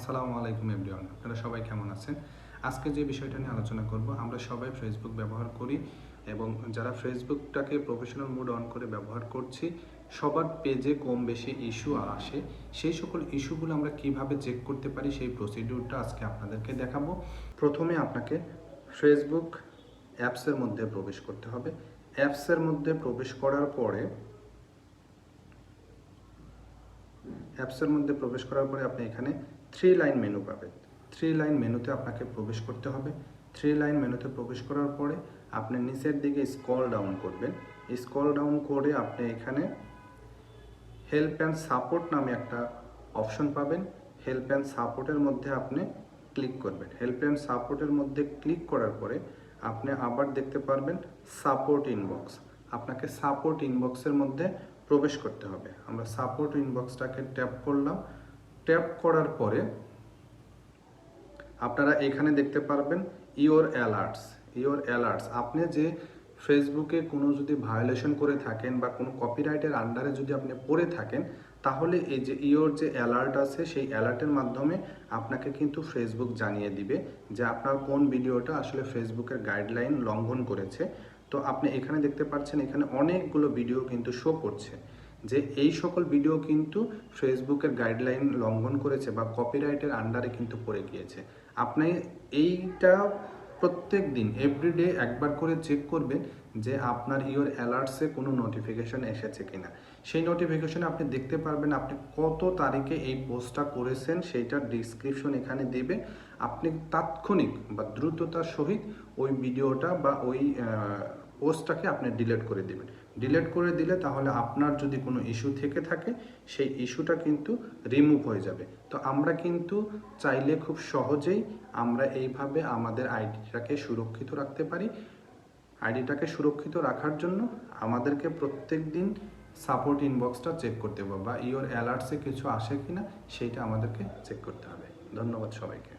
আসসালামু আলাইকুম এভরিওয়ান, আপনারা সবাই কেমন আছেন? আজকে যে বিষয়টা নিয়ে আলোচনা করব, আমরা সবাই ফেসবুক ব্যবহার করি এবং যারা ফেসবুকটাকে প্রফেশনাল মোড অন করে ব্যবহার করছি, সবার পেজে কম বেশি ইস্যু আসে। সেই সকল ইস্যুগুলো আমরা কিভাবে চেক করতে পারি সেই প্রসিডিউরটা আজকে আপনাদেরকে দেখাবো। প্রথমে আপনাকে ফেসবুক অ্যাপসের মধ্যে প্রবেশ করতে হবে। অ্যাপসের মধ্যে প্রবেশ করার পরে আপনি এখানে 3 লাইন মেনু পাবেন। 3 লাইন মেনুতে আপনাকে প্রবেশ করতে হবে। 3 লাইন মেনুতে প্রবেশ করার পরে আপনি নিচের দিকে স্ক্রল ডাউন করবেন। স্ক্রল ডাউন করে আপনি এখানে হেল্প অ্যান্ড সাপোর্ট নামে একটা অপশন পাবেন। হেল্প অ্যান্ড সাপোর্টের মধ্যে আপনি ক্লিক করবেন। হেল্প অ্যান্ড সাপোর্টের মধ্যে ক্লিক করার পরে আপনি আবার দেখতে পারবেন সাপোর্ট ইনবক্স। আপনাকে সাপোর্ট ইনবক্সের মধ্যে প্রবেশ করতে হবে। আমরা সাপোর্ট ইনবক্সটাকে ট্যাপ করলাম। ট্যাপ করার পরে আপনারা এখানে দেখতে পারবেন ইওর অ্যালার্টস। আপনি যে ফেসবুকে কোনো যদি ভায়োলেশন করে থাকেন বা কোনো কপিরাইটের আন্ডারে যদি আপনি পড়ে থাকেন, তাহলে এই যে ইওর যে অ্যালার্ট আছে সেই অ্যালার্টের মাধ্যমে আপনাকে কিন্তু ফেসবুক জানিয়ে দিবে যে আপনার কোন ভিডিওটা আসলে ফেসবুকের গাইডলাইন লঙ্ঘন করেছে। তো আপনি এখানে দেখতে পাচ্ছেন, এখানে অনেকগুলো ভিডিও কিন্তু শো করছে যে এই সকল ভিডিও কিন্তু ফেসবুকের গাইডলাইন লঙ্ঘন করেছে বা কপিরাইটের আন্ডারে কিন্তু পড়ে গিয়েছে। আপনি এইটা প্রত্যেক দিন এভরিডে একবার করে চেক করবেন যে আপনার ইওর অ্যালার্টসে কোনো নোটিফিকেশন এসেছে কিনা। সেই নোটিফিকেশনে আপনি দেখতে পারবেন আপনি কত তারিখে এই পোস্টটা করেছেন, সেইটার ডিসক্রিপশন এখানে দেবে। আপনি তাৎক্ষণিক বা দ্রুততার সহিত ওই ভিডিওটা বা ওই পোস্টটাকে আপনি ডিলিট করে দেবেন। ডিলিট করে দিলে তাহলে আপনার যদি কোনো ইস্যু থেকে থাকে সেই ইস্যুটা কিন্তু রিমুভ হয়ে যাবে। তো আমরা কিন্তু চাইলে খুব সহজেই আমরা এইভাবে আমাদের আইডিটাকে সুরক্ষিত রাখতে পারি। আইডিটাকে সুরক্ষিত রাখার জন্য আমাদেরকে প্রত্যেক দিন সাপোর্ট ইনবক্সটা চেক করতে হবে বা ইওর অ্যালার্টসে কিছু আসে কিনা সেইটা আমাদেরকে চেক করতে হবে। ধন্যবাদ সবাইকে।